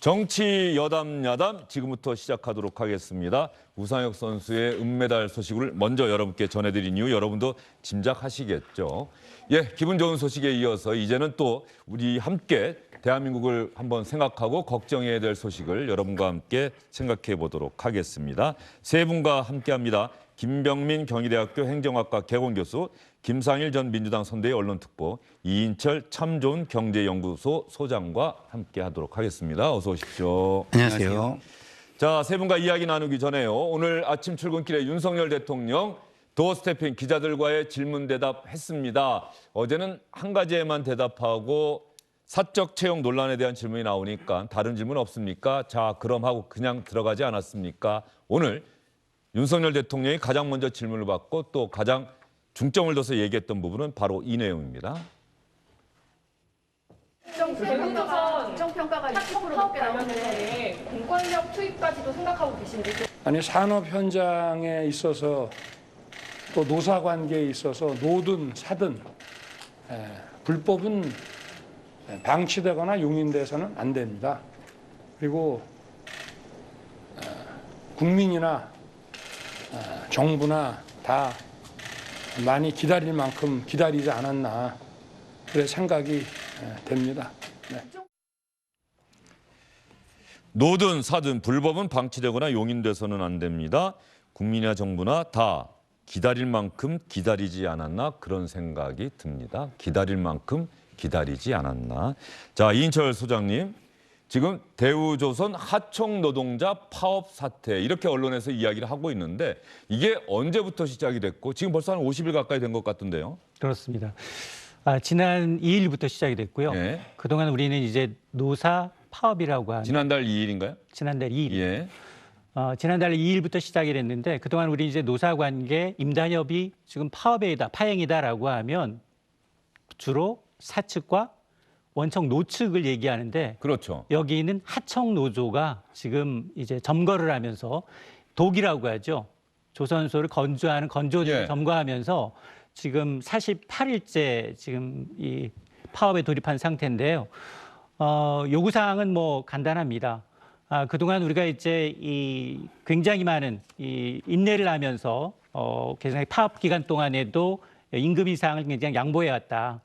정치 여담 야담 지금부터 시작하도록 하겠습니다. 우상혁 선수의 은메달 소식을 먼저 여러분께 전해드린 이유 여러분도 짐작하시겠죠. 예, 기분 좋은 소식에 이어서 이제는 또 우리 함께 대한민국을 한번 생각하고 걱정해야 될 소식을 여러분과 함께 생각해 보도록 하겠습니다. 세 분과 함께합니다. 김병민 경희대학교 행정학과 개공교수, 김상일 전 민주당 선대위 언론특보, 이인철 참 좋은 경제연구소 소장과 함께하도록 하겠습니다. 어서 오십시오. 안녕하세요. 자, 세 분과 이야기 나누기 전에요. 오늘 아침 출근길에 윤석열 대통령 도어스태핑 기자들과의 질문 대답했습니다. 어제는 한 가지에만 대답하고 사적 채용 논란에 대한 질문이 나오니까 다른 질문 없습니까? 자, 그럼 하고 그냥 들어가지 않았습니까? 오늘 윤석열 대통령이 가장 먼저 질문을 받고 또 가장 중점을 둬서 얘기했던 부분은 바로 이 내용입니다. 국정평가가 60% 넘게 나오는데 공권력 투입까지도 생각하고 계신데 아니 산업 현장에 있어서 또 노사 관계에 있어서 노든 사든 불법은 방치되거나 용인돼서는 안 됩니다. 그리고 국민이나 정부나 다 많이 기다릴 만큼 기다리지 않았나 그래 생각이 됩니다. 네. 노든 사든 불법은 방치되거나 용인돼서는 안 됩니다. 국민이나 정부나 다 기다릴 만큼 기다리지 않았나 그런 생각이 듭니다. 기다릴 만큼 기다리지 않았나. 자, 이인철 소장님. 지금 대우조선 하청 노동자 파업 사태 이렇게 언론에서 이야기를 하고 있는데 이게 언제부터 시작이 됐고 지금 벌써 한 50일 가까이 된 것 같은데요. 그렇습니다. 지난 2일부터 시작이 됐고요. 예. 그동안 우리는 이제 노사 파업이라고 하는 지난달 2일인가요? 지난달 2일. 예. 지난달 2일부터 시작이 됐는데 그동안 우리 이제 노사 관계 임단협이 지금 파행이다라고 하면 주로 사측과 원청 노측을 얘기하는데 그렇죠. 여기는 하청 노조가 지금 이제 점거를 하면서 독이라고 하죠. 조선소를 건조하는 건조를 예. 점거하면서 지금 48일째 지금 이 파업에 돌입한 상태인데요. 요구사항은 뭐 간단합니다. 그동안 우리가 이제 이 굉장히 많은 이 인내를 하면서 굉장히 파업 기간 동안에도 임금 인상을 굉장히 양보해 왔다.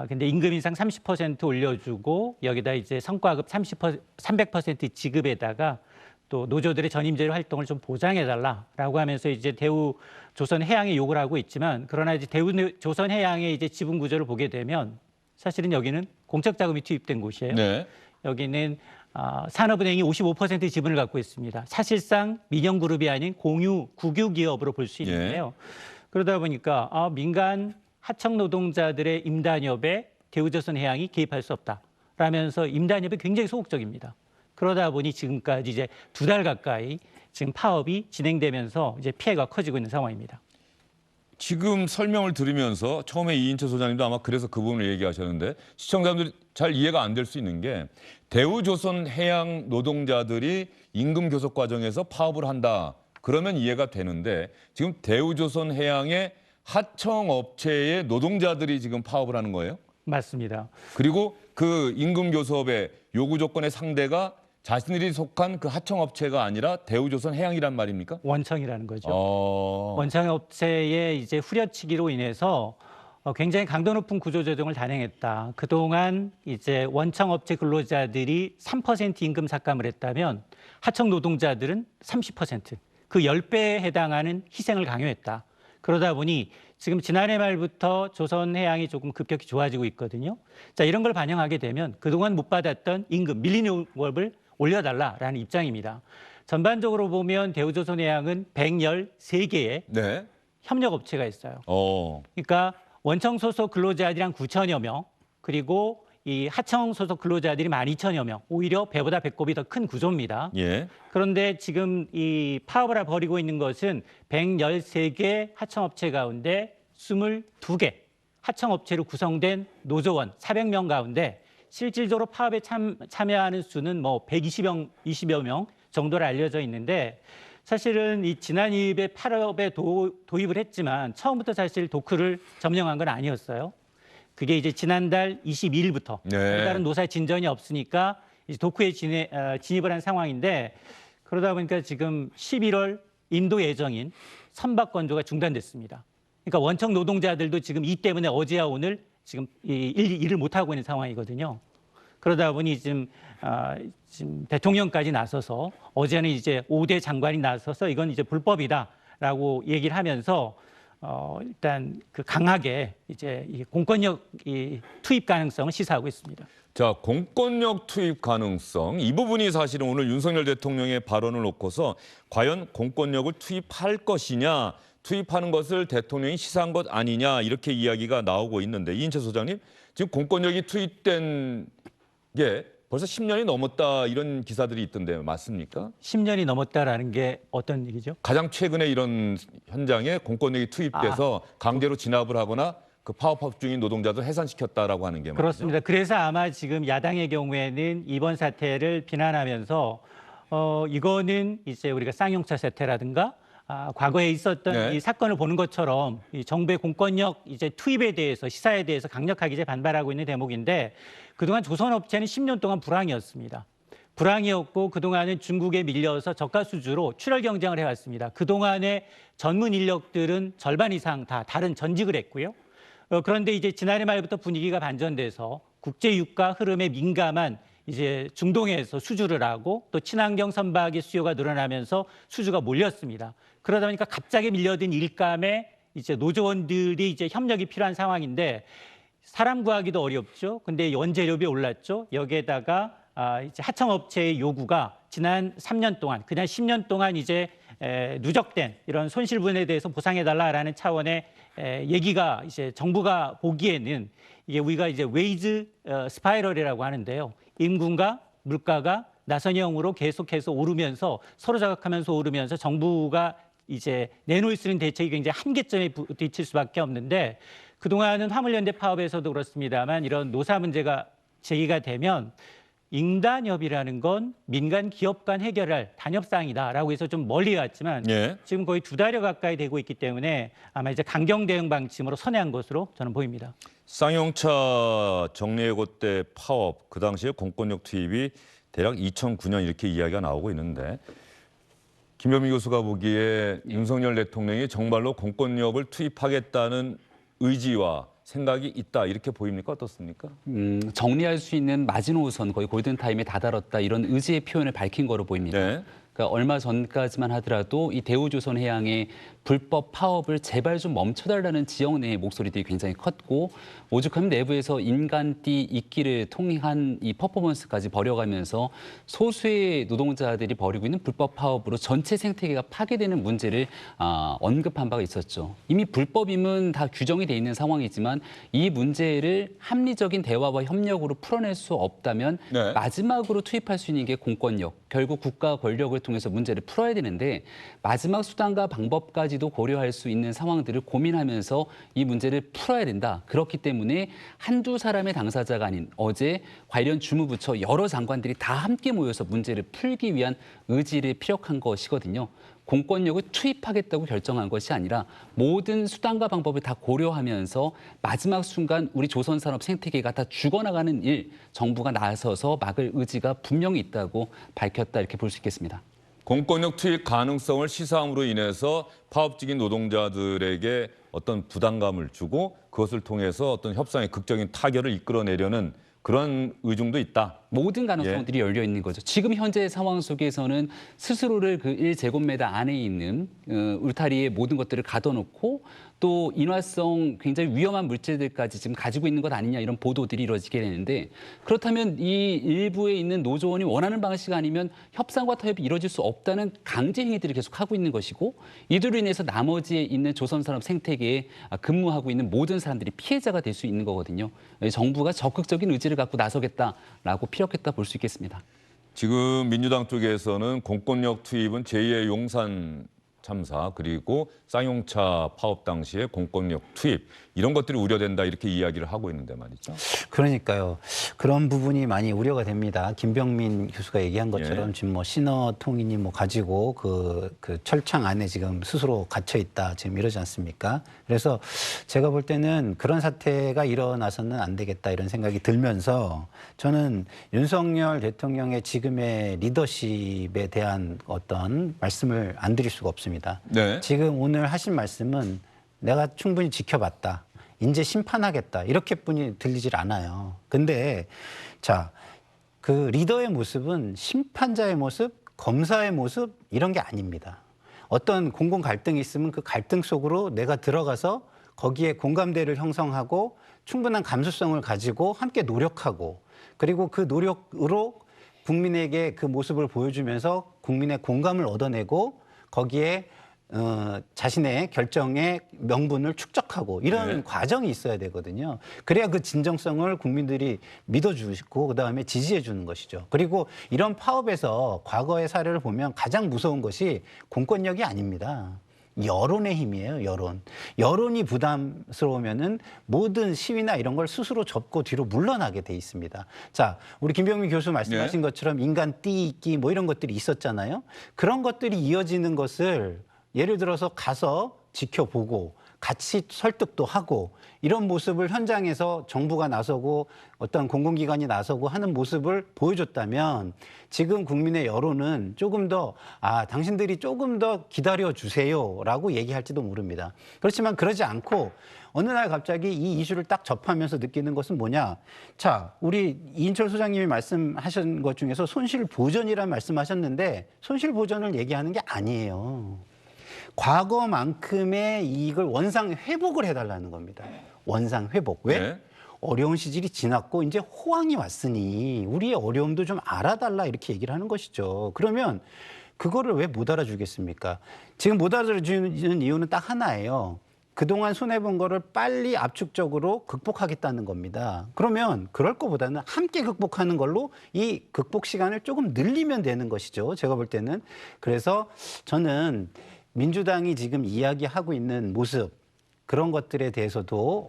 근데 임금 인상 30% 올려주고 여기다 이제 성과급 300% 지급에다가 또 노조들의 전임제로 활동을 좀 보장해달라라고 하면서 이제 대우조선해양에 요구를 하고 있지만 그러나 이제 대우조선해양의 이제 지분 구조를 보게 되면 사실은 여기는 공적 자금이 투입된 곳이에요. 네. 여기는 산업은행이 55% 지분을 갖고 있습니다. 사실상 민영그룹이 아닌 국유기업으로 볼 수 있는데요. 그러다 보니까 민간 하청 노동자들의 임단협에 대우조선해양이 개입할 수 없다라면서 임단협이 굉장히 소극적입니다. 그러다 보니 지금까지 이제 2달 가까이 지금 파업이 진행되면서 이제 피해가 커지고 있는 상황입니다. 지금 설명을 들으면서 처음에 이인철 소장님도 아마 그래서 그 부분을 얘기하셨는데 시청자분들이 잘 이해가 안 될 수 있는 게 대우조선해양 노동자들이 임금 교섭 과정에서 파업을 한다. 그러면 이해가 되는데 지금 대우조선해양의 하청업체의 노동자들이 지금 파업을 하는 거예요? 맞습니다. 그리고 그 임금 교섭의 요구 조건의 상대가 자신들이 속한 그 하청업체가 아니라 대우조선해양이란 말입니까? 원청이라는 거죠. 원청업체의 이제 후려치기로 인해서 굉장히 강도 높은 구조조정을 단행했다. 그동안 이제 원청업체 근로자들이 3% 임금 삭감을 했다면 하청 노동자들은 30%, 그 10배에 해당하는 희생을 강요했다. 그러다 보니 지금 지난해 말부터 조선해양이 조금 급격히 좋아지고 있거든요. 자, 이런 걸 반영하게 되면 그동안 못 받았던 임금, 밀리는 월급을 올려달라라는 입장입니다. 전반적으로 보면 대우조선해양은 113개의 네. 협력업체가 있어요. 그러니까 원청 소속 근로자들이 한 9천여 명, 그리고 이 하청 소속 근로자들이 12,000여 명, 오히려 배보다 배꼽이 더 큰 구조입니다. 예. 그런데 지금 이 파업을 벌이고 있는 것은 113개 하청업체 가운데 22개 하청업체로 구성된 노조원 400명 가운데 실질적으로 파업에 참여하는 수는 뭐 120여 명 정도로 알려져 있는데 사실은 이 지난 2일에 파업에 도입을 했지만 처음부터 사실 도크를 점령한 건 아니었어요. 그게 이제 지난달 22일부터 네. 다른 노사 진전이 없으니까 이제 도크에 진입을 한 상황인데 그러다 보니까 지금 11월 인도 예정인 선박 건조가 중단됐습니다. 그러니까 원청 노동자들도 지금 이 때문에 어제와 오늘 지금 일을 못 하고 있는 상황이거든요. 그러다 보니 지금 대통령까지 나서서 어제는 이제 5대 장관이 나서서 이건 이제 불법이다라고 얘기를 하면서 일단 그 강하게 이제 이 공권력 투입 가능성을 시사하고 있습니다. 자, 공권력 투입 가능성 이 부분이 사실은 오늘 윤석열 대통령의 발언을 놓고서 과연 공권력을 투입할 것이냐, 투입하는 것을 대통령이 시사한 것 아니냐 이렇게 이야기가 나오고 있는데 이인철 소장님, 지금 공권력이 투입된 게 벌써 10년이 넘었다 이런 기사들이 있던데 맞습니까? 10년이 넘었다라는 게 어떤 얘기죠? 가장 최근에 이런 현장에 공권력이 투입돼서 강제로 진압을 하거나 그 파업합 중인 노동자들 해산시켰다라고 하는 게 말이죠. 그렇습니다. 그래서 아마 지금 야당의 경우에는 이번 사태를 비난하면서 이거는 이제 우리가 쌍용차 사태라든가 과거에 있었던 네. 이 사건을 보는 것처럼 이 정부의 공권력 이제 투입에 대해서 시사에 대해서 강력하게 이제 반발하고 있는 대목인데 그동안 조선업체는 10년 동안 불황이었습니다. 불황이었고 그동안은 중국에 밀려서 저가 수주로 출혈 경쟁을 해왔습니다. 그동안의 전문 인력들은 절반 이상 다 다른 전직을 했고요. 그런데 이제 지난해 말부터 분위기가 반전돼서 국제 유가 흐름에 민감한 이제 중동에서 수주를 하고 또 친환경 선박의 수요가 늘어나면서 수주가 몰렸습니다. 그러다 보니까 갑자기 밀려든 일감에 이제 노조원들이 이제 협력이 필요한 상황인데 사람 구하기도 어렵죠. 근데 원재료비 올랐죠. 여기에다가 이제 하청업체의 요구가 지난 3년 동안, 그냥 10년 동안 이제 누적된 이런 손실분에 대해서 보상해달라라는 차원의 얘기가 이제 정부가 보기에는 이게 우리가 이제 웨이즈 스파이럴이라고 하는데요. 임금과 물가가 나선형으로 계속해서 오르면서 서로 자극하면서 오르면서 정부가 이제 내놓을 수 있는 대책이 굉장히 한계점에 부딪힐 수밖에 없는데 그동안은 화물연대 파업에서도 그렇습니다만 이런 노사 문제가 제기가 되면 잉단협이라는 건 민간 기업 간 해결할 단협사항이다라고 해서 좀 멀리 갔지만 예. 지금 거의 2달여 가까이 되고 있기 때문에 아마 이제 강경 대응 방침으로 선회한 것으로 저는 보입니다. 쌍용차 정리해고 때 파업 그 당시에 공권력 투입이 대략 2009년 이렇게 이야기가 나오고 있는데 김현미 교수가 보기에 윤석열 대통령이 정말로 공권력을 투입하겠다는 의지와 생각이 있다 이렇게 보입니까? 어떻습니까? 정리할 수 있는 마지노선 거의 골든타임에 다다랐다 이런 의지의 표현을 밝힌 거로 보입니다. 네. 그러니까 얼마 전까지만 하더라도 이 대우조선해양의 불법 파업을 제발 좀 멈춰달라는 지역 내의 목소리들이 굉장히 컸고 오죽하면 내부에서 인간띠 있기를 통한 이 퍼포먼스까지 벌여가면서 소수의 노동자들이 벌이고 있는 불법 파업으로 전체 생태계가 파괴되는 문제를 언급한 바가 있었죠. 이미 불법임은 다 규정이 돼 있는 상황이지만 이 문제를 합리적인 대화와 협력으로 풀어낼 수 없다면 네. 마지막으로 투입할 수 있는 게 공권력, 결국 국가 권력을 통해서 문제를 풀어야 되는데 마지막 수단과 방법까지도 고려할 수 있는 상황들을 고민하면서 이 문제를 풀어야 된다. 그렇기 때문에 한두 사람의 당사자가 아닌 어제 관련 주무부처 여러 장관들이 다 함께 모여서 문제를 풀기 위한 의지를 피력한 것이거든요. 공권력을 투입하겠다고 결정한 것이 아니라 모든 수단과 방법을 다 고려하면서 마지막 순간 우리 조선산업 생태계가 다 죽어나가는 일 정부가 나서서 막을 의지가 분명히 있다고 밝혔다 이렇게 볼 수 있겠습니다. 공권력 투입 가능성을 시사함으로 인해서 파업 중인 노동자들에게 어떤 부담감을 주고 그것을 통해서 어떤 협상의 극적인 타결을 이끌어내려는 그런 의중도 있다. 모든 가능성들이 열려 있는 거죠. 지금 현재 상황 속에서는 스스로를 그 1제곱미터 안에 있는 울타리에 모든 것들을 가둬놓고 또 인화성 굉장히 위험한 물질들까지 지금 가지고 있는 것 아니냐 이런 보도들이 이루어지게 되는데 그렇다면 이 일부에 있는 노조원이 원하는 방식 아니면 협상과 타협이 이루어질 수 없다는 강제 행위들을 계속 하고 있는 것이고 이들로 인해서 나머지에 있는 조선산업 생태계에 근무하고 있는 모든 사람들이 피해자가 될 수 있는 거거든요. 정부가 적극적인 의지를 갖고 나서겠다라고 피력했다 볼 수 있겠습니다. 지금 민주당 쪽에서는 공권력 투입은 제2의 용산 참사 그리고 쌍용차 파업 당시에 공권력 투입 이런 것들이 우려된다 이렇게 이야기를 하고 있는데 말이죠. 그러니까요. 그런 부분이 많이 우려가 됩니다. 김병민 교수가 얘기한 것처럼 예. 지금 뭐 신어통이니 뭐 가지고 그 철창 안에 지금 스스로 갇혀 있다 지금 이러지 않습니까? 그래서 제가 볼 때는 그런 사태가 일어나서는 안 되겠다 이런 생각이 들면서 저는 윤석열 대통령의 지금의 리더십에 대한 어떤 말씀을 안 드릴 수가 없습니다. 네. 지금 오늘 하신 말씀은 내가 충분히 지켜봤다. 이제 심판하겠다. 이렇게뿐이 들리질 않아요. 근데 자, 그 리더의 모습은 심판자의 모습, 검사의 모습 이런 게 아닙니다. 어떤 공공 갈등이 있으면 그 갈등 속으로 내가 들어가서 거기에 공감대를 형성하고 충분한 감수성을 가지고 함께 노력하고 그리고 그 노력으로 국민에게 그 모습을 보여주면서 국민의 공감을 얻어내고 거기에 자신의 결정의 명분을 축적하고 이런 네. 과정이 있어야 되거든요. 그래야 그 진정성을 국민들이 믿어주시고 그다음에 지지해 주는 것이죠. 그리고 이런 파업에서 과거의 사례를 보면 가장 무서운 것이 공권력이 아닙니다. 여론의 힘이에요, 여론. 여론이 부담스러우면은 모든 시위나 이런 걸 스스로 접고 뒤로 물러나게 돼 있습니다. 자, 우리 김병민 교수 말씀하신 것처럼 인간 띠기 뭐 이런 것들이 있었잖아요. 그런 것들이 이어지는 것을 예를 들어서 가서 지켜보고 같이 설득도 하고 이런 모습을 현장에서 정부가 나서고 어떤 공공기관이 나서고 하는 모습을 보여줬다면 지금 국민의 여론은 조금 더 당신들이 조금 더 기다려주세요라고 얘기할지도 모릅니다. 그렇지만 그러지 않고 어느 날 갑자기 이 이슈를 딱 접하면서 느끼는 것은 뭐냐. 자, 우리 이인철 소장님이 말씀하신 것 중에서 손실보전이라는 말씀하셨는데 손실보전을 얘기하는 게 아니에요. 과거만큼의 이익을 원상 회복을 해달라는 겁니다. 원상 회복. 왜? 네. 어려운 시절이 지났고 이제 호황이 왔으니 우리의 어려움도 좀 알아달라 이렇게 얘기를 하는 것이죠. 그러면 그거를 왜 못 알아주겠습니까? 지금 못 알아주는 이유는 딱 하나예요. 그동안 손해본 거를 빨리 압축적으로 극복하겠다는 겁니다. 그러면 그럴 거보다는 함께 극복하는 걸로 이 극복 시간을 조금 늘리면 되는 것이죠. 제가 볼 때는. 그래서 저는 민주당이 지금 이야기하고 있는 모습 그런 것들에 대해서도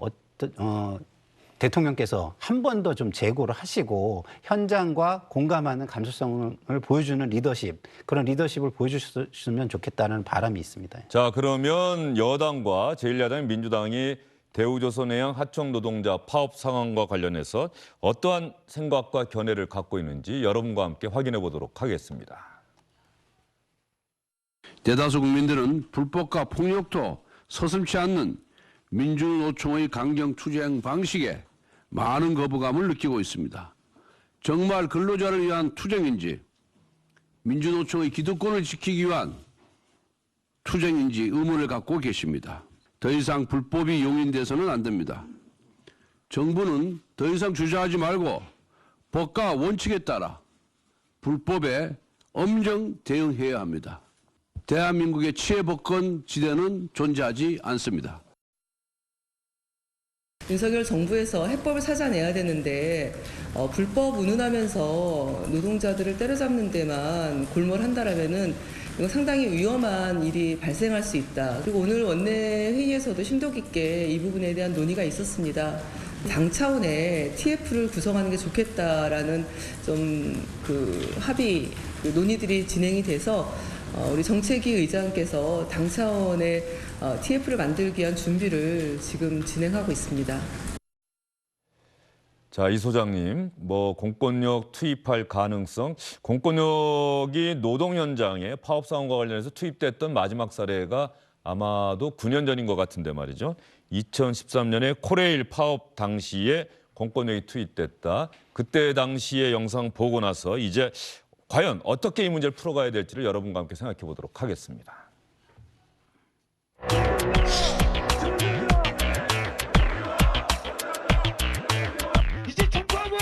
대통령께서 한 번 더 좀 재고를 하시고 현장과 공감하는 감수성을 보여주는 리더십 그런 리더십을 보여주셨으면 좋겠다는 바람이 있습니다. 자, 그러면 여당과 제1야당 민주당이 대우조선해양 하청 노동자 파업 상황과 관련해서 어떠한 생각과 견해를 갖고 있는지 여러분과 함께 확인해 보도록 하겠습니다. 대다수 국민들은 불법과 폭력도 서슴지 않는 민주노총의 강경 투쟁 방식에 많은 거부감을 느끼고 있습니다. 정말 근로자를 위한 투쟁인지 민주노총의 기득권을 지키기 위한 투쟁인지 의문을 갖고 계십니다. 더 이상 불법이 용인돼서는 안 됩니다. 정부는 더 이상 주저하지 말고 법과 원칙에 따라 불법에 엄정 대응해야 합니다. 대한민국의 치해복권 지대는 존재하지 않습니다. 윤석열 정부에서 해법을 찾아내야 되는데 불법 운운하면서 노동자들을 때려잡는 데만 골몰한다라면은 이거 상당히 위험한 일이 발생할 수 있다. 그리고 오늘 원내 회의에서도 심도 깊게 이 부분에 대한 논의가 있었습니다. 당 차원의 TF를 구성하는 게 좋겠다라는 좀 합의 논의들이 진행이 돼서 우리 정책위 의장께서 당 차원의 TF를 만들기 위한 준비를 지금 진행하고 있습니다. 자, 이 소장님, 공권력 투입할 가능성, 공권력이 노동 현장에 파업 상황과 관련해서 투입됐던 마지막 사례가 아마도 9년 전인 것 같은데 말이죠. 2013년에 코레일 파업 당시에 공권력이 투입됐다. 그때 당시의 영상 보고 나서 이제 과연 어떻게 이 문제를 풀어가야 될지를 여러분과 함께 생각해 보도록 하겠습니다. 이제 정부하고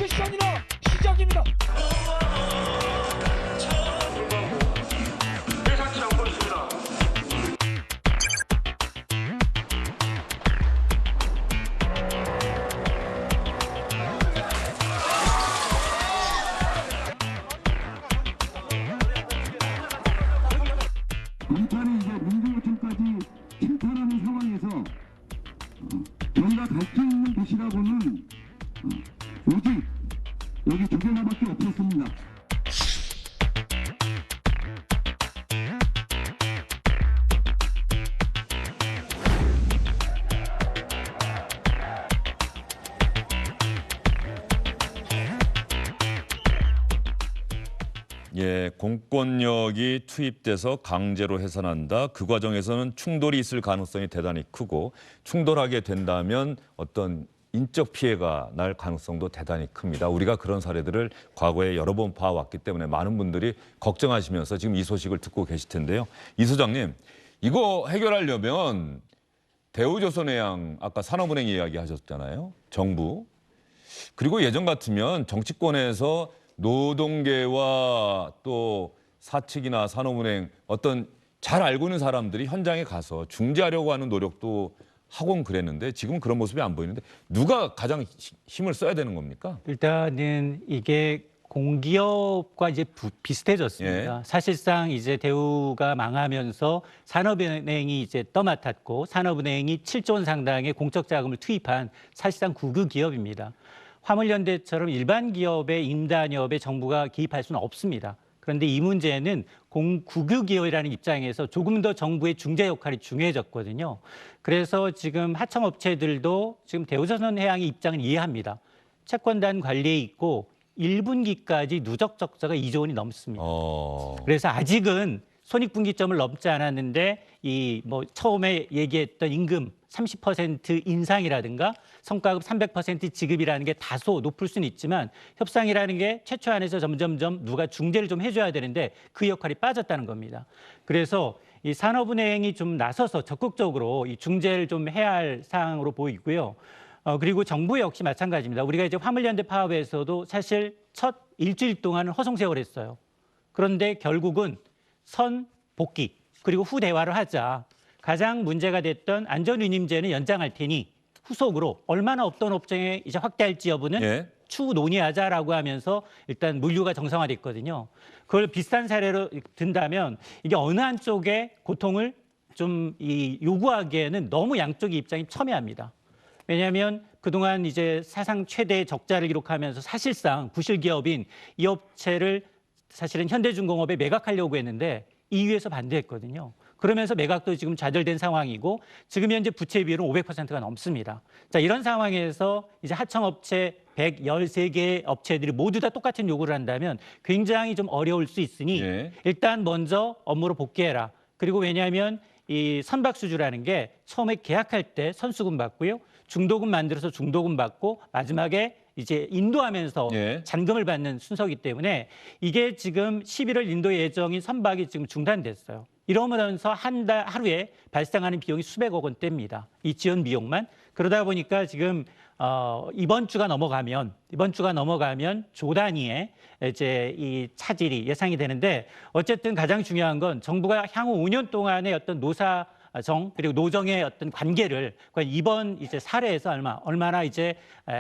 시간이나 시작입니다. 예상치 않고 있습니다. 예, 공권력이 투입돼서 강제로 해산한다. 그 과정에서는 충돌이 있을 가능성이 대단히 크고 충돌하게 된다면 어떤 인적 피해가 날 가능성도 대단히 큽니다. 우리가 그런 사례들을 과거에 여러 번 봐왔기 때문에 많은 분들이 걱정하시면서 지금 이 소식을 듣고 계실 텐데요. 이 소장님, 이거 해결하려면 대우조선해양 아까 산업은행 이야기 하셨잖아요. 정부. 그리고 예전 같으면 정치권에서 노동계와 또 사측이나 산업은행 어떤 잘 알고 있는 사람들이 현장에 가서 중재하려고 하는 노력도 하곤 그랬는데 지금은 그런 모습이 안 보이는데 누가 가장 힘을 써야 되는 겁니까? 일단은 이게 공기업과 이제 비슷해졌습니다. 예. 사실상 이제 대우가 망하면서 산업은행이 이제 떠맡았고 산업은행이 7조 원 상당의 공적 자금을 투입한 사실상 국유 기업입니다. 화물연대처럼 일반 기업의 임단협에 정부가 개입할 수는 없습니다. 그런데 이 문제는 국유 기업이라는 입장에서 조금 더 정부의 중재 역할이 중요해졌거든요. 그래서 지금 하청업체들도 지금 대우조선해양의 입장을 이해합니다. 채권단 관리에 있고 1분기까지 누적 적자가 2조 원이 넘습니다. 그래서 아직은 손익분기점을 넘지 않았는데 이 뭐 처음에 얘기했던 임금 30% 인상이라든가 성과급 300% 지급이라는 게 다소 높을 수는 있지만 협상이라는 게 최초 안에서 점점점 누가 중재를 좀 해줘야 되는데 그 역할이 빠졌다는 겁니다. 그래서 이 산업은행이 좀 나서서 적극적으로 이 중재를 좀 해야 할 사항으로 보이고요. 그리고 정부 역시 마찬가지입니다. 우리가 이제 화물연대 파업에서도 사실 첫 일주일 동안은 허송세월을 했어요. 그런데 결국은 선 복귀 그리고 후 대화를 하자. 가장 문제가 됐던 안전위임제는 연장할 테니 후속으로 얼마나 어떤 업종에 이제 확대할지 여부는 예. 추후 논의하자라고 하면서 일단 물류가 정상화됐거든요. 그걸 비슷한 사례로 든다면 이게 어느 한쪽의 고통을 좀 요구하기에는 너무 양쪽의 입장이 첨예합니다. 왜냐하면 그동안 이제 사상 최대 적자를 기록하면서 사실상 부실 기업인 이 업체를 사실은 현대중공업에 매각하려고 했는데 EU에서 반대했거든요. 그러면서 매각도 지금 좌절된 상황이고 지금 현재 부채 비율은 500%가 넘습니다. 자, 이런 상황에서 이제 하청업체 113개의 업체들이 모두 다 똑같은 요구를 한다면 굉장히 좀 어려울 수 있으니 예. 일단 먼저 업무로 복귀해라. 그리고 왜냐하면 이 선박수주라는 게 처음에 계약할 때 선수금 받고요. 중도금 만들어서 중도금 받고 마지막에 이제 인도하면서 예. 잔금을 받는 순서이기 때문에 이게 지금 11월 인도 예정인 선박이 지금 중단됐어요. 이러면서 한 달 하루에 발생하는 비용이 수백억 원대입니다. 이 지원 비용만. 그러다 보니까 지금 이번 주가 넘어가면 조 단위의 이제 이 차질이 예상이 되는데 어쨌든 가장 중요한 건 정부가 향후 5년 동안의 어떤 노사정 그리고 노정의 어떤 관계를 이번 이제 사례에서 얼마나 이제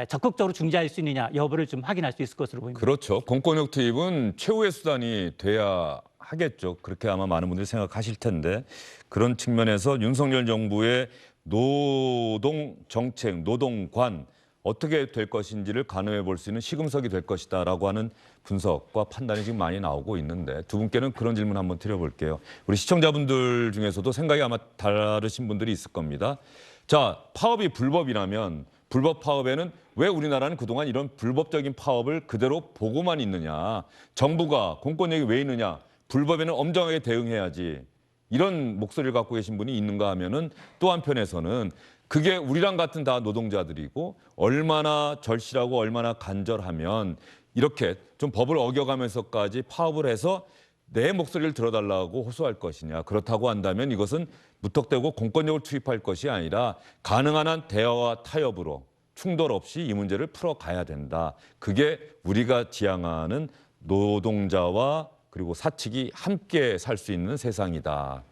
적극적으로 중재할 수 있느냐 여부를 좀 확인할 수 있을 것으로 보입니다. 그렇죠. 공권력 투입은 최후의 수단이 돼야 하겠죠. 그렇게 아마 많은 분들이 생각하실 텐데 그런 측면에서 윤석열 정부의 노동 정책, 노동관 어떻게 될 것인지를 가늠해 볼 수 있는 시금석이 될 것이다라고 하는 분석과 판단이 지금 많이 나오고 있는데 두 분께는 그런 질문 한번 드려볼게요. 우리 시청자분들 중에서도 생각이 아마 다르신 분들이 있을 겁니다. 자, 파업이 불법이라면 불법 파업에는 왜 우리나라는 그동안 이런 불법적인 파업을 그대로 보고만 있느냐. 정부가 공권력이 왜 있느냐. 불법에는 엄정하게 대응해야지. 이런 목소리를 갖고 계신 분이 있는가 하면은 또 한편에서는 그게 우리랑 같은 다 노동자들이고 얼마나 절실하고 얼마나 간절하면 이렇게 좀 법을 어겨가면서까지 파업을 해서 내 목소리를 들어달라고 호소할 것이냐. 그렇다고 한다면 이것은 무턱대고 공권력을 투입할 것이 아니라 가능한 한 대화와 타협으로 충돌 없이 이 문제를 풀어가야 된다. 그게 우리가 지향하는 노동자와 그리고 사측이 함께 살 수 있는 세상이다.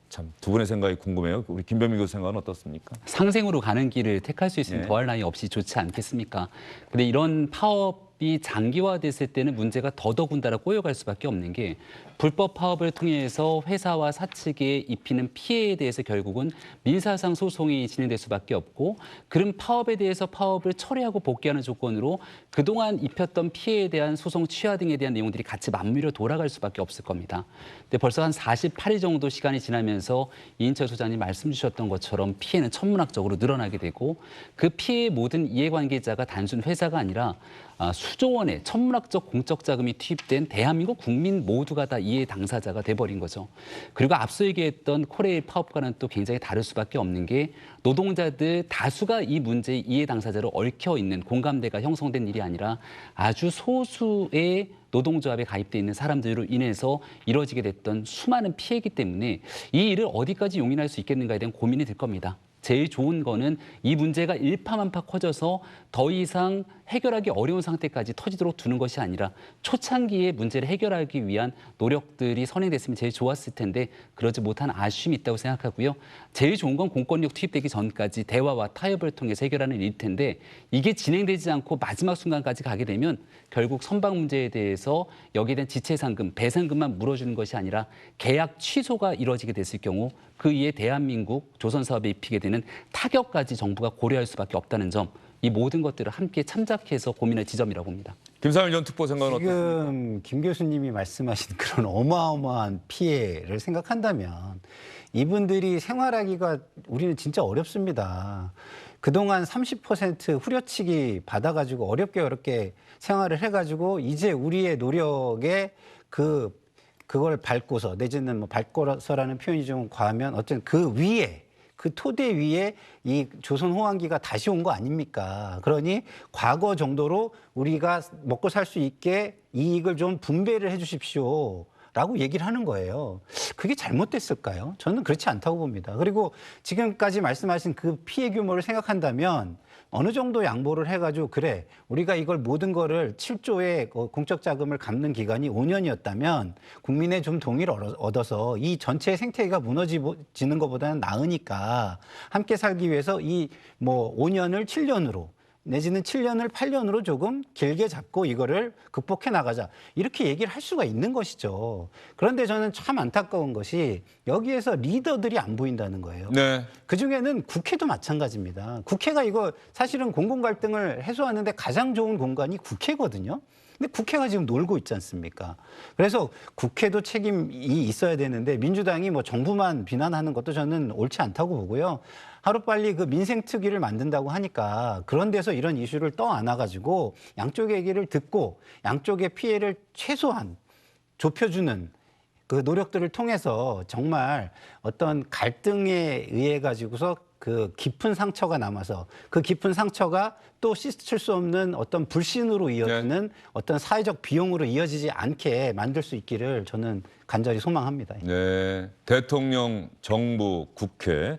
참 두 분의 생각이 궁금해요. 우리 김변미 교수 생각은 어떻습니까? 상생으로 가는 길을 택할 수 있으면 네. 더할 나위 없이 좋지 않겠습니까? 근데 이런 파업이 장기화됐을 때는 문제가 더더군다나 꼬여갈 수밖에 없는 게 불법 파업을 통해서 회사와 사측에 입히는 피해에 대해서 결국은 민사상 소송이 진행될 수밖에 없고 그런 파업에 대해서 파업을 처리하고 복귀하는 조건으로 그동안 입혔던 피해에 대한 소송 취하 등에 대한 내용들이 같이 맞물려 돌아갈 수밖에 없을 겁니다. 근데 벌써 한 48일 정도 시간이 지나면서 이인철 소장님 말씀 주셨던 것처럼 피해는 천문학적으로 늘어나게 되고 그 피해의 모든 이해관계자가 단순 회사가 아니라 수조 원의 천문학적 공적 자금이 투입된 대한민국 국민 모두가 다 이해 당사자가 돼버린 거죠. 그리고 앞서 얘기했던 코레일 파업과는 또 굉장히 다를 수밖에 없는 게 노동자들 다수가 이 문제의 이해 당사자로 얽혀 있는 공감대가 형성된 일이 아니라 아주 소수의 노동조합에 가입돼 있는 사람들로 인해서 이뤄지게 됐던 수많은 피해이기 때문에 이 일을 어디까지 용인할 수 있겠는가에 대한 고민이 들 겁니다. 제일 좋은 거는 이 문제가 일파만파 커져서 더 이상 해결하기 어려운 상태까지 터지도록 두는 것이 아니라 초창기에 문제를 해결하기 위한 노력들이 선행됐으면 제일 좋았을 텐데 그러지 못한 아쉬움이 있다고 생각하고요. 제일 좋은 건 공권력 투입되기 전까지 대화와 타협을 통해서 해결하는 일일 텐데 이게 진행되지 않고 마지막 순간까지 가게 되면 결국 선박 문제에 대해서 여기에 대한 지체상금, 배상금만 물어주는 것이 아니라 계약 취소가 이뤄지게 됐을 경우 그 이에 대한민국 조선사업에 입히게 되는 타격까지 정부가 고려할 수밖에 없다는 점, 이 모든 것들을 함께 참작해서 고민할 지점이라고 봅니다. 김상일 전 특보생각은 어떻습니까? 지금 김 교수님이 말씀하신 그런 어마어마한 피해를 생각한다면 이분들이 생활하기가 우리는 진짜 어렵습니다. 그동안 30% 후려치기 받아가지고 어렵게 생활을 해가지고 이제 우리의 노력에 그걸 밟고서 내지는 뭐 밟고서라는 표현이 좀 과하면 어쨌든 그 위에 그 토대 위에 이 조선 호황기가 다시 온 거 아닙니까? 그러니 과거 정도로 우리가 먹고 살 수 있게 이익을 좀 분배를 해 주십시오. 라고 얘기를 하는 거예요. 그게 잘못됐을까요? 저는 그렇지 않다고 봅니다. 그리고 지금까지 말씀하신 그 피해 규모를 생각한다면 어느 정도 양보를 해가지고 그래 우리가 이걸 모든 거를 7조의 공적 자금을 갚는 기간이 5년이었다면 국민의 좀 동의를 얻어서 이 전체 생태계가 무너지는 것보다는 나으니까 함께 살기 위해서 이 뭐 5년을 7년으로 내지는 7년을 8년으로 조금 길게 잡고 이거를 극복해 나가자. 이렇게 얘기를 할 수가 있는 것이죠. 그런데 저는 참 안타까운 것이 여기에서 리더들이 안 보인다는 거예요. 네. 그중에는 국회도 마찬가지입니다. 국회가 이거 사실은 공공 갈등을 해소하는데 가장 좋은 공간이 국회거든요. 근데 국회가 지금 놀고 있지 않습니까? 그래서 국회도 책임이 있어야 되는데 민주당이 뭐 정부만 비난하는 것도 저는 옳지 않다고 보고요. 하루빨리 그 민생특위를 만든다고 하니까 그런 데서 이런 이슈를 떠안아가지고 양쪽의 얘기를 듣고 양쪽의 피해를 최소한 좁혀주는 그 노력들을 통해서 정말 어떤 갈등에 의해 가지고서 그 깊은 상처가 남아서 그 깊은 상처가 또 씻을 수 없는 어떤 불신으로 이어지는 어떤 사회적 비용으로 이어지지 않게 만들 수 있기를 저는 간절히 소망합니다. 네. 대통령, 정부, 국회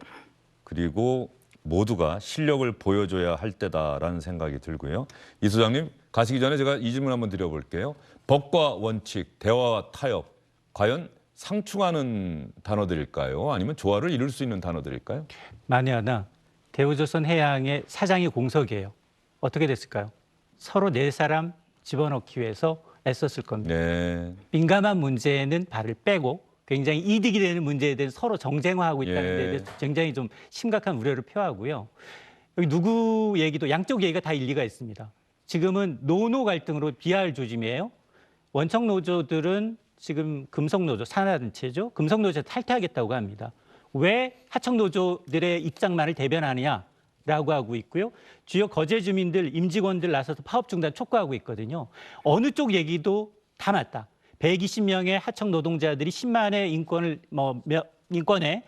그리고 모두가 실력을 보여줘야 할 때다라는 생각이 들고요. 이 소장님 가시기 전에 제가 이 질문 한번 드려볼게요. 법과 원칙, 대화와 타협 과연 상충하는 단어들일까요? 아니면 조화를 이룰 수 있는 단어들일까요? 만에 하나 대우조선 해양의 사장이 공석이에요. 어떻게 됐을까요? 서로 네 사람 집어넣기 위해서 애썼을 겁니다. 네. 민감한 문제에는 발을 빼고 굉장히 이득이 되는 문제에 대해서 서로 정쟁화하고 있다는 데 대해서 굉장히 좀 심각한 우려를 표하고요. 여기 누구 얘기도 양쪽 얘기가 다 일리가 있습니다. 지금은 노노 갈등으로 비할 조짐이에요. 원청 노조들은 지금 금속노조, 산하단체죠. 금속노조 탈퇴하겠다고 합니다. 왜 하청노조들의 입장만을 대변하느냐라고 하고 있고요. 주요 거제 주민들, 임직원들 나서서 파업 중단 촉구하고 있거든요. 어느 쪽 얘기도 다 맞다. 120명의 하청 노동자들이 10만의 인권에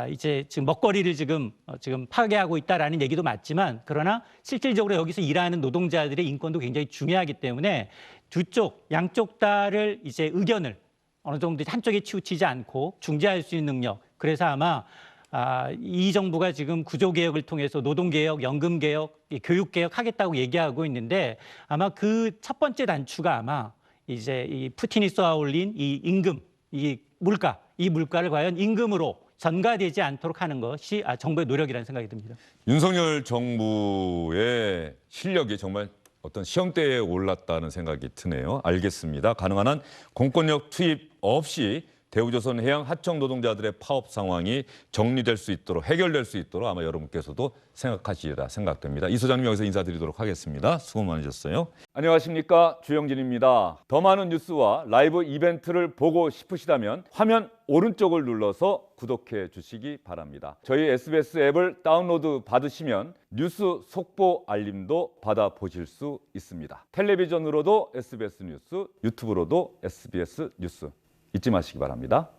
이제 지금 먹거리를 지금 파괴하고 있다라는 얘기도 맞지만 그러나 실질적으로 여기서 일하는 노동자들의 인권도 굉장히 중요하기 때문에 양쪽 다를 이제 의견을 어느 정도 한쪽에 치우치지 않고 중재할 수 있는 능력. 그래서 아마 이 정부가 지금 구조개혁을 통해서 노동개혁, 연금개혁, 교육개혁 하겠다고 얘기하고 있는데 아마 그 첫 번째 단추가 아마 이제 이 푸틴이 쏘아올린 이 임금, 이 물가를 과연 임금으로 전가되지 않도록 하는 것이 정부의 노력이라는 생각이 듭니다. 윤석열 정부의 실력이 정말 어떤 시험대에 올랐다는 생각이 드네요. 알겠습니다. 가능한 한 공권력 투입 없이 대우조선해양 하청 노동자들의 파업 상황이 정리될 수 있도록 해결될 수 있도록 아마 여러분께서도 생각하시리라 생각됩니다. 이 소장님 여기서 인사드리도록 하겠습니다. 수고 많으셨어요. 안녕하십니까, 주영진입니다. 더 많은 뉴스와 라이브 이벤트를 보고 싶으시다면 화면 오른쪽을 눌러서 구독해 주시기 바랍니다. 저희 SBS 앱을 다운로드 받으시면 뉴스 속보 알림도 받아보실 수 있습니다. 텔레비전으로도 SBS 뉴스, 유튜브로도 SBS 뉴스 잊지 마시기 바랍니다.